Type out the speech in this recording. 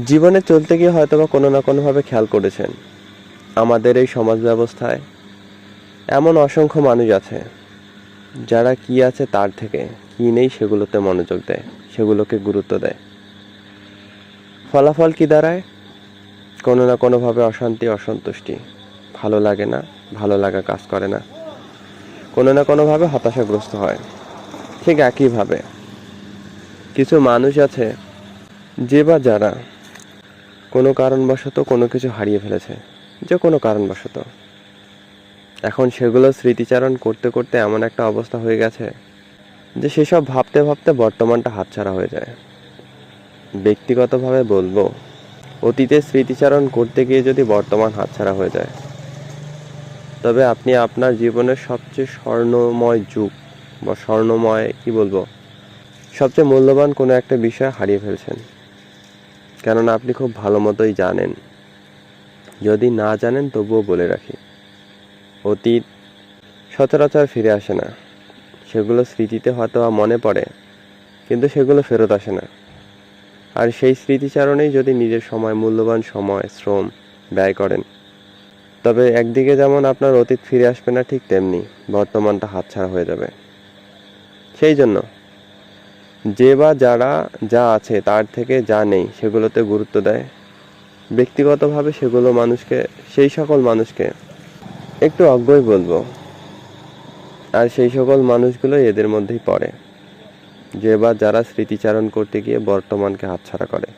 জীবনে চলতে গিয়ে হয়তোবা কোনো না কোনোভাবে খেয়াল করেছেন, আমাদের এই সমাজ ব্যবস্থায় এমন অসংখ্য মানুষ আছে যারা কি আছে তার থেকে কি নেই সেগুলোতে মনোযোগ দেয়, সেগুলোকে গুরুত্ব দেয়। ফলাফল কি দাঁড়ায়? কোনো না কোনোভাবে অশান্তি, অসন্তুষ্টি, ভালো লাগে না, ভালো লাগা কাজ করে না, কোনো না কোনোভাবে হতাশাগ্রস্ত হয়। ঠিক একইভাবে কিছু মানুষ আছে যে বা যারা কোনো কারণবশত কোনো কিছু হারিয়ে ফেলেছে, যে কোনো কারণবশত। এখন সেগুলো স্মৃতিচারণ করতে করতে এমন একটা অবস্থা হয়ে গেছে যে সেসব ভাবতে ভাবতে বর্তমানটা হাতছাড়া হয়ে যায়। ব্যক্তিগতভাবে বলবো, অতীতের স্মৃতিচারণ করতে গিয়ে যদি বর্তমান হাতছাড়া হয়ে যায়, তবে আপনি আপনার জীবনের সবচেয়ে স্বর্ণময় যুগ বা স্বর্ণময় সবচেয়ে মূল্যবান কোনো একটা বিষয় হারিয়ে ফেলছেন। কেননা আপনি খুব ভালো মতোই জানেন, যদি না জানেন তবুও বলে রাখি, অতীত সচরাচর ফিরে আসে না। সেগুলো স্মৃতিতে হয়তো মনে পড়ে, কিন্তু সেগুলো ফেরত আসে না। আর সেই স্মৃতিচারণেই যদি নিজের মূল্যবান সময়, শ্রম ব্যয় করেন, তবে একদিকে যেমন আপনার অতীত ফিরে আসবে না, ঠিক তেমনি বর্তমানটা হাতছাড়া হয়ে যাবে। সেই জন্য যে বা যারা যা আছে তার থেকে যা নেই সেগুলোতে গুরুত্ব দেয়, ব্যক্তিগতভাবে সেই সকল মানুষকে একটু অজ্ঞই বলবো। আর সেই সকল মানুষগুলো এদের মধ্যেই পড়ে, যে বা যারা স্মৃতিচারণ করতে গিয়ে বর্তমানকে হাতছাড়া করে।